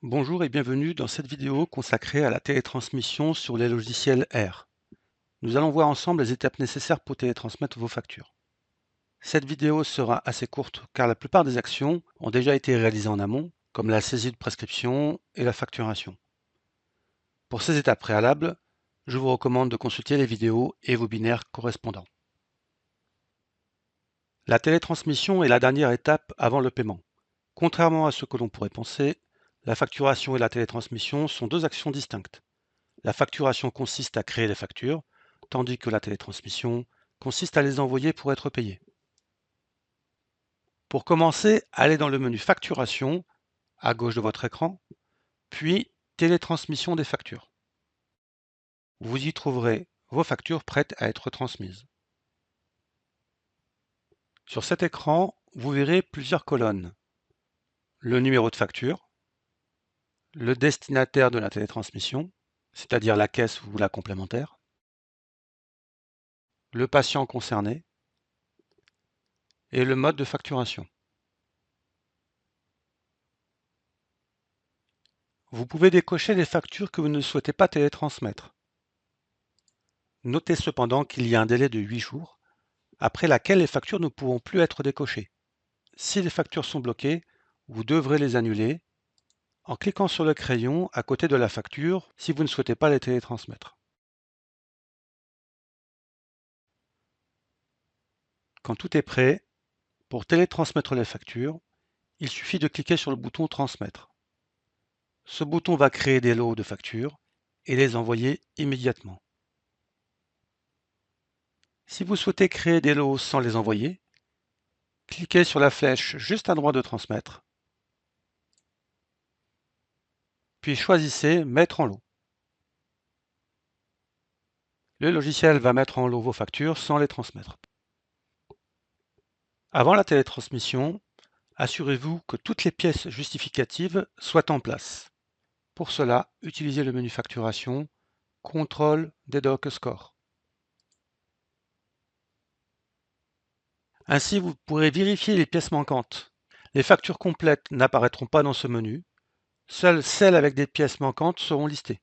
Bonjour et bienvenue dans cette vidéo consacrée à la télétransmission sur les logiciels R. Nous allons voir ensemble les étapes nécessaires pour télétransmettre vos factures. Cette vidéo sera assez courte car la plupart des actions ont déjà été réalisées en amont, comme la saisie de prescription et la facturation. Pour ces étapes préalables, je vous recommande de consulter les vidéos et webinaires correspondants. La télétransmission est la dernière étape avant le paiement. Contrairement à ce que l'on pourrait penser, la facturation et la télétransmission sont deux actions distinctes. La facturation consiste à créer les factures, tandis que la télétransmission consiste à les envoyer pour être payé. Pour commencer, allez dans le menu Facturation, à gauche de votre écran, puis Télétransmission des factures. Vous y trouverez vos factures prêtes à être transmises. Sur cet écran, vous verrez plusieurs colonnes. Le numéro de facture, le destinataire de la télétransmission, c'est-à-dire la caisse ou la complémentaire, le patient concerné et le mode de facturation. Vous pouvez décocher les factures que vous ne souhaitez pas télétransmettre. Notez cependant qu'il y a un délai de 8 jours, après laquelle les factures ne pourront plus être décochées. Si les factures sont bloquées, vous devrez les annuler en cliquant sur le crayon à côté de la facture si vous ne souhaitez pas les télétransmettre. Quand tout est prêt, pour télétransmettre les factures, il suffit de cliquer sur le bouton Transmettre. Ce bouton va créer des lots de factures et les envoyer immédiatement. Si vous souhaitez créer des lots sans les envoyer, cliquez sur la flèche juste à droite de Transmettre, puis choisissez Mettre en lot. Le logiciel va mettre en lot vos factures sans les transmettre. Avant la télétransmission, assurez-vous que toutes les pièces justificatives soient en place. Pour cela, utilisez le menu Facturation, Contrôle des Doc Score. Ainsi, vous pourrez vérifier les pièces manquantes. Les factures complètes n'apparaîtront pas dans ce menu. Seules celles avec des pièces manquantes seront listées.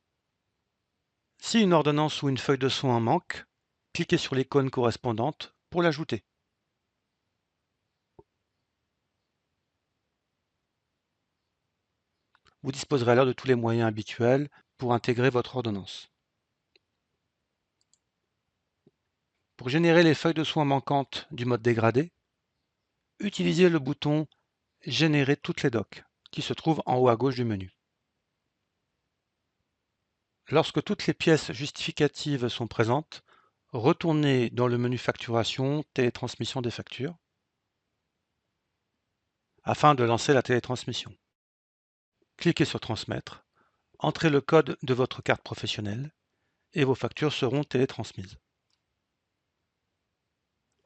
Si une ordonnance ou une feuille de soin manque, cliquez sur l'icône correspondante pour l'ajouter. Vous disposerez alors de tous les moyens habituels pour intégrer votre ordonnance. Pour générer les feuilles de soins manquantes du mode dégradé, utilisez le bouton Générer toutes les docs qui se trouve en haut à gauche du menu. Lorsque toutes les pièces justificatives sont présentes, retournez dans le menu Facturation, Télétransmission des factures, afin de lancer la télétransmission. Cliquez sur Transmettre, entrez le code de votre carte professionnelle et vos factures seront télétransmises.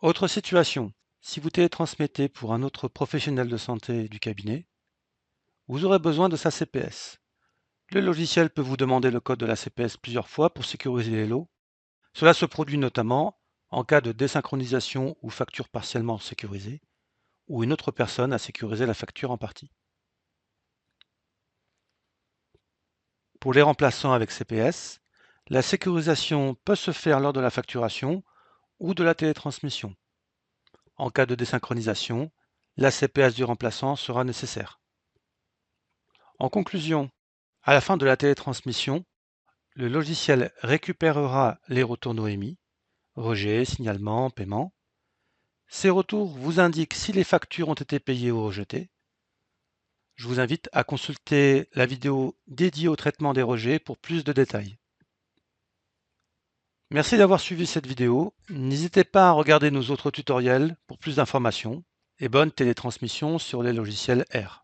Autre situation, si vous télétransmettez pour un autre professionnel de santé du cabinet, vous aurez besoin de sa CPS. Le logiciel peut vous demander le code de la CPS plusieurs fois pour sécuriser les lots. Cela se produit notamment en cas de désynchronisation ou facture partiellement sécurisée, ou une autre personne a sécurisé la facture en partie. Pour les remplaçants avec CPS, la sécurisation peut se faire lors de la facturation ou de la télétransmission. En cas de désynchronisation, la CPS du remplaçant sera nécessaire. En conclusion, à la fin de la télétransmission, le logiciel récupérera les retours Noémie, rejet, signalement, paiement. Ces retours vous indiquent si les factures ont été payées ou rejetées. Je vous invite à consulter la vidéo dédiée au traitement des rejets pour plus de détails. Merci d'avoir suivi cette vidéo. N'hésitez pas à regarder nos autres tutoriels pour plus d'informations et bonne télétransmission sur les logiciels R.